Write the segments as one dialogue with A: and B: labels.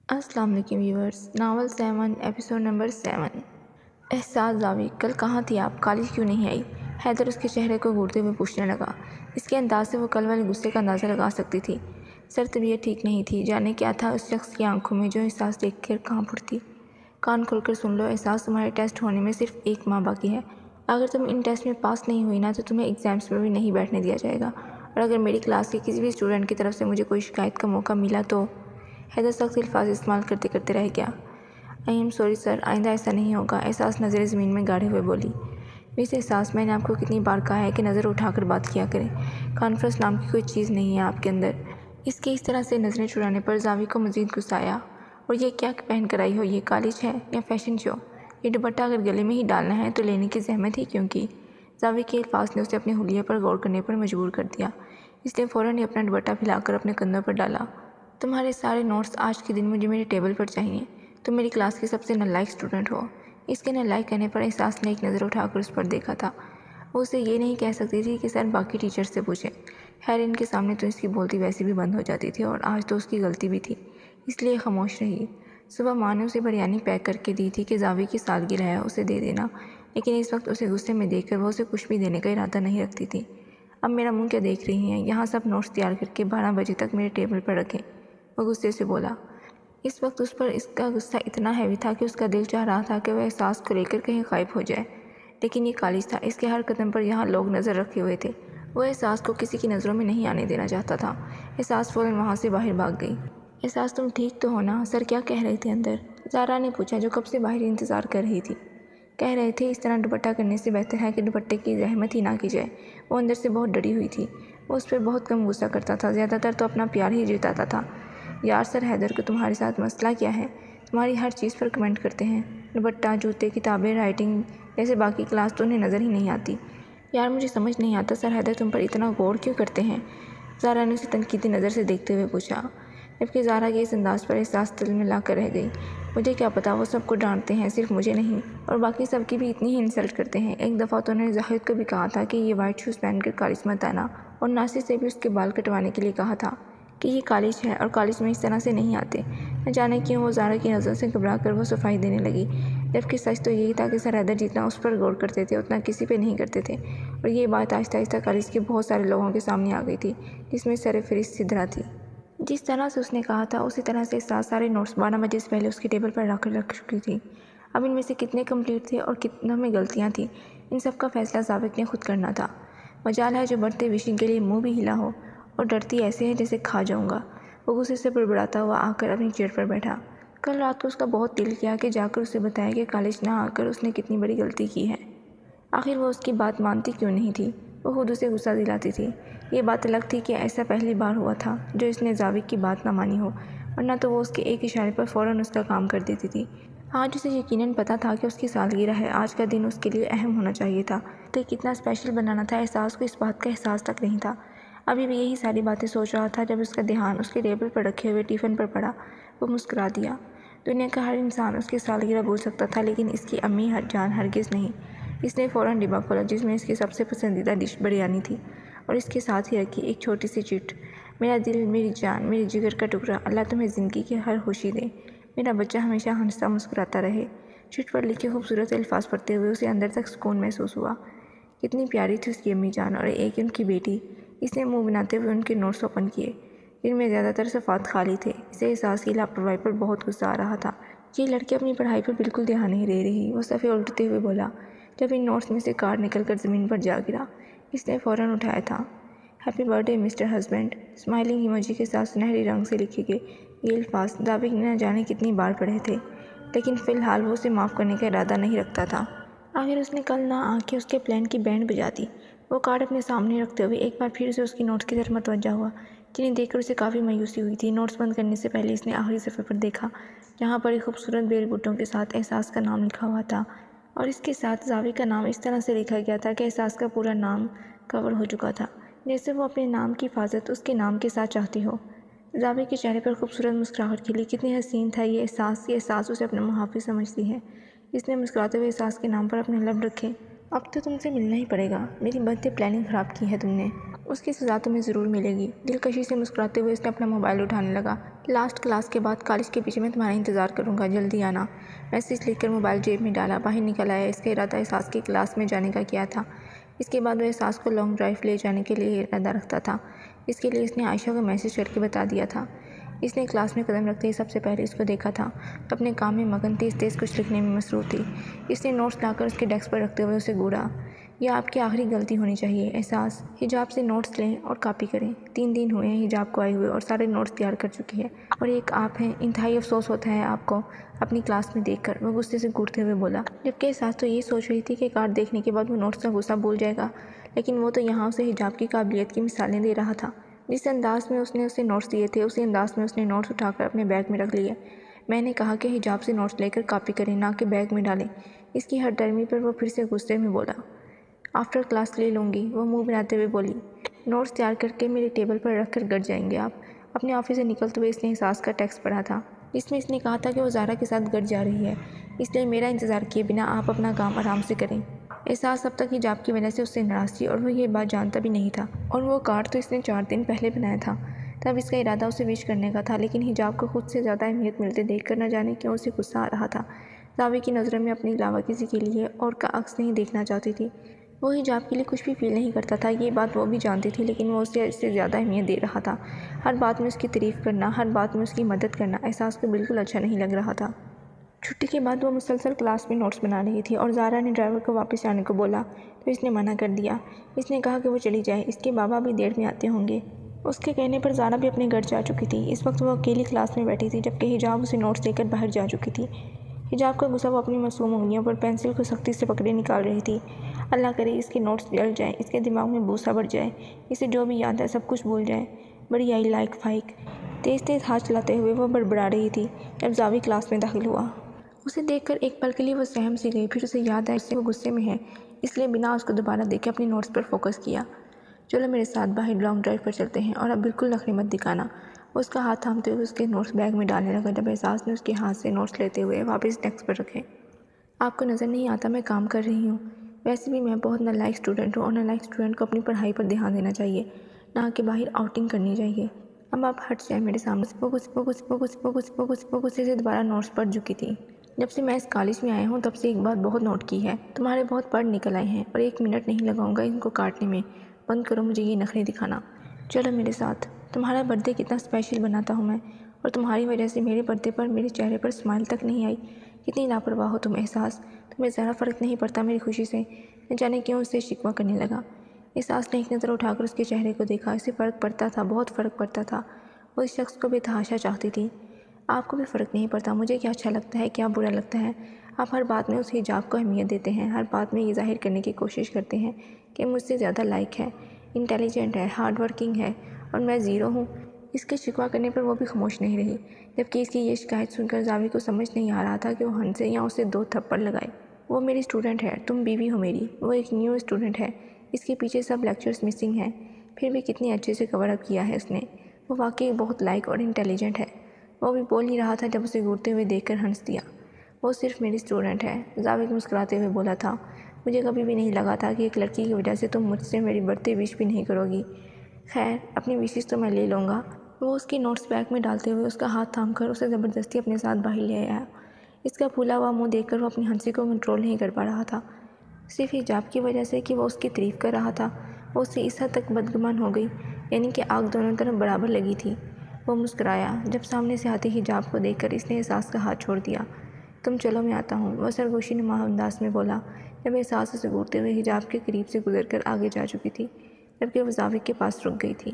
A: السلام علیکم viewers, novel 7 episode number 7۔ احساس زاوی، کل کہاں تھی آپ؟ کالج کیوں نہیں آئی؟ حیدر اس کے چہرے کو گھورتے ہوئے پوچھنے لگا۔ اس کے انداز سے وہ کل والے غصے کا اندازہ لگا سکتی تھی۔ سر طبیعت ٹھیک نہیں تھی، جانے کیا تھا اس شخص کی آنکھوں میں جو احساس دیکھ کر کانپ اٹھتی۔ کان کھول کر سن لو احساس، تمہارے ٹیسٹ ہونے میں صرف 1 ماہ باقی ہے۔ اگر تم ان ٹیسٹ میں پاس نہیں ہوئی نا تو تمہیں ایگزامس میں بھی نہیں بیٹھنے دیا جائے گا، اور اگر میری کلاس کے کسی بھی اسٹوڈنٹ کی طرف سے مجھے کوئی شکایت کا موقع ملا تو… حیدر سخت الفاظ استعمال کرتے کرتے رہ گیا۔ آئی ایم سوری سر، آئندہ ایسا نہیں ہوگا، احساس نظریں زمین میں گاڑے ہوئے بولی۔ مس احساس، میں نے آپ کو کتنی بار کہا ہے کہ نظر اٹھا کر بات کیا کریں، کانفرنس نام کی کوئی چیز نہیں ہے آپ کے اندر۔ اس کے اس طرح سے نظریں چرانے پر زاوی کو مزید غصہ آیا۔ اور یہ کیا پہن کر آئی ہو؟ یہ کالج ہے یا فیشن شو؟ یہ دوپٹہ اگر گلے میں ہی ڈالنا ہے تو لینے کی زحمت ہی کیوں کی؟ زاوی کے الفاظ نے اسے اپنے حلیے پر غور کرنے پر مجبور کر دیا۔ اس نے فوراً ہی اپنا دوپٹہ پھیلا کر اپنے کندھوں پر ڈالا۔ تمہارے سارے نوٹس آج کے دن مجھے میرے ٹیبل پر چاہیے۔ تم میری کلاس کی سب سے نالائق اسٹوڈنٹ ہو۔ اس کے نالائق کہنے پر احساس نے ایک نظر اٹھا کر اس پر دیکھا تھا۔ وہ اسے یہ نہیں کہہ سکتی تھی کہ سر باقی ٹیچر سے پوچھیں، خیر ان کے سامنے تو اس کی بولتی ویسے بھی بند ہو جاتی تھی، اور آج تو اس کی غلطی بھی تھی، اس لیے خاموش رہی۔ صبح ماں نے اسے بریانی پیک کر کے دی تھی کہ زاوی کی سالگرہ ہے، اسے دے دینا، لیکن اس وقت اسے غصے میں دیکھ کر وہ اسے کچھ بھی دینے کا ارادہ نہیں رکھتی تھی۔ اب میرا منہ کیا دیکھ رہی ہیں؟ یہاں سب نوٹس تیار کر کے 12 بجے تک میرے ٹیبل پر رکھیں، وہ غصے سے بولا۔ اس وقت اس پر اس کا غصہ اتنا ہیوی تھا کہ اس کا دل چاہ رہا تھا کہ وہ احساس کو لے کر کہیں غائب ہو جائے، لیکن یہ کالج تھا، اس کے ہر قدم پر یہاں لوگ نظر رکھے ہوئے تھے۔ وہ احساس کو کسی کی نظروں میں نہیں آنے دینا چاہتا تھا۔ احساس فوراً وہاں سے باہر بھاگ گئی۔ احساس تم ٹھیک تو ہو نا؟ سر کیا کہہ رہے تھے اندر؟ زارا نے پوچھا، جو کب سے باہر انتظار کر رہی تھی۔ کہہ رہے تھے اس طرح دوپٹہ کرنے سے بہتر ہے کہ دوپٹے کی زحمت ہی نہ کی جائے۔ وہ اندر سے بہت ڈری ہوئی تھی۔ وہ اس پر بہت کم غصہ کرتا تھا، زیادہ تر تو اپنا پیار ہی جتاتا تھا۔ یار سر حیدر کو تمہارے ساتھ مسئلہ کیا ہے؟ تمہاری ہر چیز پر کمنٹ کرتے ہیں، دوپٹہ، جوتے، کتابیں، رائٹنگ جیسے باقی کلاس تو انہیں نظر ہی نہیں آتی۔ یار مجھے سمجھ نہیں آتا سر حیدر تم پر اتنا غور کیوں کرتے ہیں؟ زارا نے اسے تنقیدی نظر سے دیکھتے ہوئے پوچھا، جبکہ زارا کے اس انداز پر احساس تلملا کر رہ گئی۔ مجھے کیا پتا، وہ سب کو ڈانٹتے ہیں، صرف مجھے نہیں، اور باقی سب کی بھی اتنی ہی انسلٹ کرتے ہیں۔ ایک دفعہ تو انہوں نے زاہد کو بھی کہا تھا کہ یہ وائٹ شوز پہن کر کالج مت آنا، اور ناصر سے بھی اس کے بال کٹوانے کے لیے کہا تھا کہ یہ کالج ہے اور کالج میں اس طرح سے نہیں آتے۔ نہ جانے کیوں وہ زارا کی نظروں سے گھبرا کر وہ صفائی دینے لگی، جبکہ سچ تو یہی تھا کہ سر حیدر جتنا اس پر غور کرتے تھے اتنا کسی پہ نہیں کرتے تھے، اور یہ بات آہستہ آہستہ کالج کے بہت سارے لوگوں کے سامنے آ گئی تھی، جس میں سرفہرست سدرا تھی۔ جس طرح سے اس نے کہا تھا اسی طرح سے احساس سارے نوٹس 12 بجے سے پہلے اس کے ٹیبل پر رکھ چکی تھی۔ اب ان میں سے کتنے کمپلیٹ تھے اور کتنوں میں غلطیاں تھیں، ان سب کا فیصلہ ضابط نے خود کرنا تھا۔ مجال ہے جو بڑھتے وشنگ کے لیے منہ بھی ہلا ہو، اور ڈرتی ایسے ہے جیسے کھا جاؤں گا۔ وہ غصے سے بڑبڑاتا ہوا آ کر اپنی چیئر پر بیٹھا۔ کل رات کو اس کا بہت دل کیا کہ جا کر اسے بتائے کہ کالج نہ آ کر اس نے کتنی بڑی غلطی کی ہے۔ آخر وہ اس کی بات مانتی کیوں نہیں تھی؟ وہ خود اسے غصہ دلاتی تھی۔ یہ بات الگ تھی کہ ایسا پہلی بار ہوا تھا جو اس نے زاوی کی بات نہ مانی ہو، ورنہ تو وہ اس کے ایک اشارے پر فوراً اس کا کام کر دیتی تھی۔ آج اسے یقیناً پتہ تھا کہ اس کی سالگرہ ہے، آج کا دن اس کے لیے اہم ہونا چاہیے تھا، تو کتنا اسپیشل بنانا تھا، احساس کو اس بات کا احساس تک نہیں تھا۔ ابھی بھی یہی ساری باتیں سوچ رہا تھا جب اس کا دھیان اس کے ٹیبل پر رکھے ہوئے ٹفن پر پڑا۔ وہ مسکرا دیا۔ دنیا کا ہر انسان اس کی سالگرہ بھول سکتا تھا، لیکن اس کی امی جان ہرگز نہیں۔ اس نے فوراً ڈبہ کھولا جس میں اس کی سب سے پسندیدہ ڈش بریانی تھی، اور اس کے ساتھ ہی رکھی ایک چھوٹی سی چٹ۔ میرا دل، میری جان، میرے جگر کا ٹکڑا، اللہ تمہیں زندگی کی ہر خوشی دے، میرا بچہ ہمیشہ ہنستا مسکراتا رہے۔ چٹ پر لکھے خوبصورت الفاظ پڑھتے ہوئے اسے اندر تک سکون محسوس ہوا۔ کتنی پیاری تھی اس کی امی جان، اور ایک ان کی بیٹی۔ اس نے منہ بناتے ہوئے ان کے نوٹس اوپن کیے، جن میں زیادہ تر صفحات خالی تھے۔ اسے احساس کی لاپرواہی پر بہت غصہ آ رہا تھا۔ یہ لڑکی اپنی پڑھائی پر بالکل دھیان نہیں دے رہی، وہ صفحے الٹتے ہوئے بولا، جب ان نوٹس میں سے کارڈ نکل کر زمین پر جا گرا۔ اس نے فوراً اٹھایا تھا۔ Happy birthday mister husband, smiling emoji کے ساتھ سنہری رنگ سے لکھے گئے یہ الفاظ زاوی نے نہ جانے کتنی بار پڑھے تھے، لیکن فی الحال وہ اسے معاف کرنے کا ارادہ نہیں رکھتا تھا۔ آخر اس نے کل نہ آ کے اس کے پلان کی بینڈ بجا دی۔ وہ کارڈ اپنے سامنے رکھتے ہوئے ایک بار پھر سے اس کی نوٹس کی طرف متوجہ ہوا، جنہیں دیکھ کر اسے کافی مایوسی ہوئی تھی۔ نوٹس بند کرنے سے پہلے اس نے آخری صفحے پر دیکھا، جہاں پر ایک خوبصورت بیل بوٹوں کے ساتھ احساس کا نام لکھا ہوا تھا، اور اس کے ساتھ زاوی کا نام اس طرح سے لکھا گیا تھا کہ احساس کا پورا نام کور ہو چکا تھا، جیسے وہ اپنے نام کی حفاظت اس کے نام کے ساتھ چاہتی ہو۔ زاوی کے چہرے پر خوبصورت مسکراہٹ کھلی۔ کتنی حسین تھا یہ احساس اسے اپنا محافظ سمجھتی ہے۔ اس نے مسکراتے ہوئے احساس کے نام پر اپنے لب رکھے۔ اب تو تم سے ملنا ہی پڑے گا، میری برتھ ڈے پلاننگ خراب کی ہے تم نے، اس کی سزا تمہیں ضرور ملے گی۔ دلکشی سے مسکراتے ہوئے اس نے اپنا موبائل اٹھانے لگا۔ لاسٹ کلاس کے بعد کالج کے پیچھے میں تمہارا انتظار کروں گا، جلدی آنا۔ میسج لکھ کر موبائل جیب میں ڈالا، باہر نکل آیا۔ اس کا ارادہ احساس کی کلاس میں جانے کا کیا تھا۔ اس کے بعد وہ احساس کو لانگ ڈرائیو لے جانے کے لیے ارادہ رکھتا تھا۔ اس کے لیے اس نے عائشہ کو میسج کر کے بتا دیا تھا۔ اس نے کلاس میں قدم رکھتے ہی سب سے پہلے اس کو دیکھا تھا تو اپنے کام میں مگن تیز کچھ لکھنے میں مصروف تھی۔ اس نے نوٹس لا کر اس کے ڈیسک پر رکھتے ہوئے اسے گھورا۔ یہ آپ کی آخری غلطی ہونی چاہیے احساس، حجاب سے نوٹس لیں اور کاپی کریں۔ 3 دن ہوئے ہیں حجاب کو آئے ہوئے اور سارے نوٹس تیار کر چکی ہے، اور ایک آپ ہیں، انتہائی افسوس ہوتا ہے آپ کو اپنی کلاس میں دیکھ کر، وہ غصے سے گھورتے ہوئے بولا، جبکہ احساس تو یہ سوچ رہی تھی کہ کارڈ دیکھنے کے بعد وہ نوٹس کا غصہ بھول جائے گا، لیکن وہ تو یہاں اسے حجاب کی قابلیت کی مثالیں دے رہا تھا۔ جس انداز میں اس نے اسے نوٹس دیے تھے اسی انداز میں اس نے نوٹس اٹھا کر اپنے بیگ میں رکھ لیے۔ میں نے کہا کہ حجاب سے نوٹس لے کر کاپی کریں، نہ کہ بیگ میں ڈالیں۔ اس کی ہر ڈرمی پر وہ پھر سے غصے میں بولا، آفٹر کلاس لے لوں گی، وہ منہ بناتے ہوئے بولی۔ نوٹس تیار کر کے میرے ٹیبل پر رکھ کر گٹ جائیں گے آپ۔ اپنے آفس سے نکلتے ہوئے اس نے احساس کا ٹیکسٹ پڑھا تھا، جس میں اس نے کہا تھا کہ وہ زارا کے ساتھ گٹ جا رہی ہے، اس لیے میرا انتظار کیے بنا آپ اپنا کام آرام سے کریں۔ احساس اب تک حجاب کی وجہ سے اس سے ناراض تھی اور وہ یہ بات جانتا بھی نہیں تھا، اور وہ کارڈ تو اس نے 4 دن پہلے بنایا تھا۔ تب اس کا ارادہ اسے وش کرنے کا تھا، لیکن حجاب کو خود سے زیادہ اہمیت ملتے دیکھ کر نہ جانے کیوں اسے غصہ آ رہا تھا۔ زاوی کی نظروں میں اپنے علاوہ کسی کے لیے اور کا عکس نہیں دیکھنا چاہتی تھی۔ وہ حجاب کے لیے کچھ بھی فیل نہیں کرتا تھا، یہ بات وہ بھی جانتی تھی، لیکن وہ اسے اس سے زیادہ اہمیت دے رہا تھا۔ ہر بات میں اس کی تعریف کرنا، ہر بات میں اس کی مدد کرنا احساس کو بالکل اچھا نہیں لگ رہا تھا۔ چھٹی کے بعد وہ مسلسل کلاس میں نوٹس بنا رہی تھی اور زارا نے ڈرائیور کو واپس آنے کو بولا تو اس نے منع کر دیا۔ اس نے کہا کہ وہ چلی جائے، اس کے بابا بھی دیر میں آتے ہوں گے۔ اس کے کہنے پر زارا بھی اپنے گھر جا چکی تھی۔ اس وقت وہ اکیلی کلاس میں بیٹھی تھی، جبکہ حجاب اسے نوٹس لے کر باہر جا چکی تھی۔ حجاب کا غصہ وہ اپنی معصوم انگلیوں پر پینسل کو سختی سے پکڑے نکال رہی تھی۔ اللہ کرے اس کے نوٹس جل جائیں، اس کے دماغ میں بھوسا بڑھ جائے، اسے جو بھی یاد ہے سب کچھ بھول جائے۔ بڑی آئی لائک فائک، تیز ہاتھ چلاتے ہوئے وہ بڑبڑا رہی تھی جب زاوی کلاس میں داخل ہوا۔ اسے دیکھ کر ایک پل کے لیے وہ سہم سی گئی، پھر اسے یاد آیا کہ وہ غصے میں ہے، اس لیے بنا اس کو دوبارہ دیکھے اپنے نوٹس پر فوکس کیا۔ چلو میرے ساتھ باہر لانگ ڈرائیو پر چلتے ہیں، اور اب بالکل نخرے مت دکھانا۔ وہ اس کا ہاتھ تھامتے ہوئے اس کے نوٹس بیگ میں ڈالنے لگا جب احساس نے اس کے ہاتھ سے نوٹس لیتے ہوئے واپس ڈیسک پر رکھے۔ آپ کو نظر نہیں آتا میں کام کر رہی ہوں؟ ویسے بھی میں بہت نالائق اسٹوڈنٹ ہوں، اور نالائق اسٹوڈنٹ کو اپنی پڑھائی پر دھیان دینا چاہیے، نہ کہ باہر آؤٹنگ کرنی چاہیے۔ اب آپ ہٹ جائیں میرے سامنے سے۔ وہ غصے سے دوبارہ نوٹس پڑھ چکی تھی۔ جب سے میں اس کالج میں آیا ہوں تب سے ایک بات بہت نوٹ کی ہے، تمہارے بہت پڑھ نکل آئے ہیں، اور 1 منٹ نہیں لگاؤں گا ان کو کاٹنے میں۔ بند کرو مجھے یہ نخرے دکھانا، چلو میرے ساتھ۔ تمہارا برتھ ڈے کتنا اسپیشل بناتا ہوں میں، اور تمہاری وجہ سے میرے برتھ ڈے پر میرے چہرے پر اسمائل تک نہیں آئی۔ کتنی لاپرواہ ہو تم احساس، تمہیں ذرا فرق نہیں پڑتا میری خوشی سے۔ نہ جانے کیوں اس سے شکوہ کرنے لگا۔ احساس نے ایک نظر اٹھا کر اس کے چہرے کو دیکھا، اسے فرق پڑتا تھا، بہت فرق پڑتا تھا۔ وہ اس شخص کو بے تحاشا چاہتی تھی۔ آپ کو بھی فرق نہیں پڑتا مجھے کیا اچھا لگتا ہے کیا برا لگتا ہے۔ آپ ہر بات میں اس حجاب کو اہمیت دیتے ہیں، ہر بات میں یہ ظاہر کرنے کی کوشش کرتے ہیں کہ مجھ سے زیادہ لائق ہے، انٹیلیجنٹ ہے، ہارڈ ورکنگ ہے، اور میں زیرو ہوں۔ اس کے شکوہ کرنے پر وہ بھی خاموش نہیں رہی، جبکہ اس کی یہ شکایت سن کر زاوی کو سمجھ نہیں آ رہا تھا کہ وہ ہنسے یا اسے 2 تھپڑ لگائے۔ وہ میری اسٹوڈنٹ ہے، تم بیوی ہو میری، وہ ایک نیو اسٹوڈنٹ ہے، اس کے پیچھے سب لیکچرز مسنگ ہیں، پھر بھی کتنے اچھے سے کور اپ کیا ہے اس نے۔ وہ واقعی بہت لائق اور انٹیلیجنٹ ہے۔ وہ بھی بول ہی رہا تھا جب اسے گھورتے ہوئے دیکھ کر ہنس دیا۔ وہ صرف میری اسٹوڈنٹ ہے، زاوی مسکراتے ہوئے بولا تھا۔ مجھے کبھی بھی نہیں لگا تھا کہ ایک لڑکی کی وجہ سے تم مجھ سے میری برتھ ڈے وش بھی نہیں کرو گی۔ خیر اپنی وشز تو میں لے لوں گا۔ وہ اس کے نوٹس بیگ میں ڈالتے ہوئے اس کا ہاتھ تھام کر اسے زبردستی اپنے ساتھ باہر لے آیا۔ اس کا پھولا ہوا منہ دیکھ کر وہ اپنی ہنسی کو کنٹرول نہیں کر پا رہا تھا، صرف حجاب کی وجہ سے کہ وہ اس کی تعریف کر رہا تھا۔ وہ اس سے اس حد تک بدگمان ہو گئی، یعنی کہ آگ دونوں طرف برابر لگی تھی۔ وہ مسکرایا جب سامنے سے آتے حجاب کو دیکھ کر اس نے احساس کا ہاتھ چھوڑ دیا۔ تم چلو میں آتا ہوں، وہ سرگوشی نما انداز میں بولا جب احساس اسے گھورتے ہوئے حجاب کے قریب سے گزر کر آگے جا چکی تھی، جبکہ وہ زاوی کے پاس رک گئی تھی۔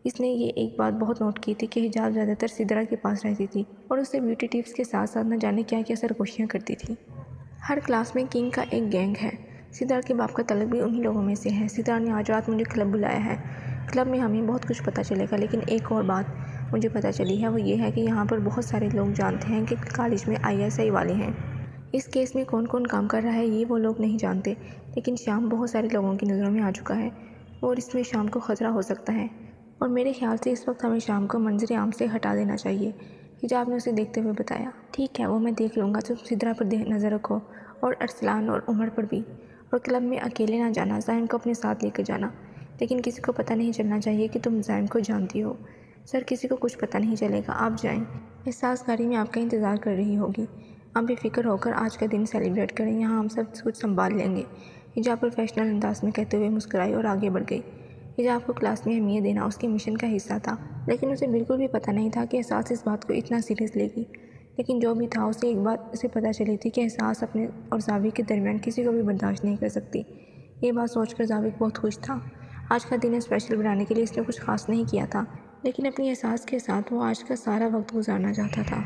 A: اس نے یہ ایک بات بہت نوٹ کی تھی کہ حجاب زیادہ تر سدرا کے پاس رہتی تھی اور اس سے بیوٹی ٹپس کے ساتھ ساتھ نہ جانے کیا کیا سرگوشیاں کرتی تھی۔ ہر کلاس میں کنگ کا ایک گینگ ہے، سدرا کے باپ کا تعلق بھی انہی لوگوں میں سے ہے۔ سدرا نے آج رات مجھے کلب بلایا ہے، کلب میں ہمیں بہت کچھ پتہ چلے گا، لیکن ایک اور بات مجھے پتہ چلی ہے وہ یہ ہے کہ یہاں پر بہت سارے لوگ جانتے ہیں کہ کالج میں ISI والے ہیں۔ اس کیس میں کون کون کام کر رہا ہے یہ وہ لوگ نہیں جانتے، لیکن شام بہت سارے لوگوں کی نظروں میں آ چکا ہے، اور اس میں شام کو خطرہ ہو سکتا ہے، اور میرے خیال سے اس وقت ہمیں شام کو منظر عام سے ہٹا دینا چاہیے۔ حجاب نے اسے دیکھتے ہوئے بتایا۔ ٹھیک ہے وہ میں دیکھ لوں گا، تم سدرا پر نظر رکھو، اور ارسلان اور عمر پر بھی، اور کلب میں اکیلے نہ جانا، زائم کو اپنے ساتھ لے کر جانا، لیکن کسی کو پتہ نہیں چلنا چاہیے کہ تم زائم کو جانتی ہو۔ سر کسی کو کچھ پتہ نہیں چلے گا، آپ جائیں، احساس گاڑی میں آپ کا انتظار کر رہی ہوگی۔ آپ بے فکر ہو کر آج کا دن سیلیبریٹ کریں، یہاں ہم سب کچھ سنبھال لیں گے۔ حجاب پروفیشنل انداز میں کہتے ہوئے مسکرائی اور آگے بڑھ گئی۔ حجاب کو کلاس میں اہمیت دینا اس کے مشن کا حصہ تھا، لیکن اسے بالکل بھی پتہ نہیں تھا کہ احساس اس بات کو اتنا سیریس لے گی۔ لیکن جو بھی تھا، اسے ایک بات اسے پتہ چلی تھی کہ احساس اپنے اور زاویہ کے درمیان کسی کو بھی برداشت نہیں کر سکتی۔ یہ بات سوچ کر زاویہ بہت خوش تھا۔ آج کا دن اسپیشل بنانے کے لیے اس نے کچھ خاص نہیں کیا تھا، لیکن اپنی احساس کے ساتھ وہ آج کا سارا وقت گزارنا چاہتا تھا۔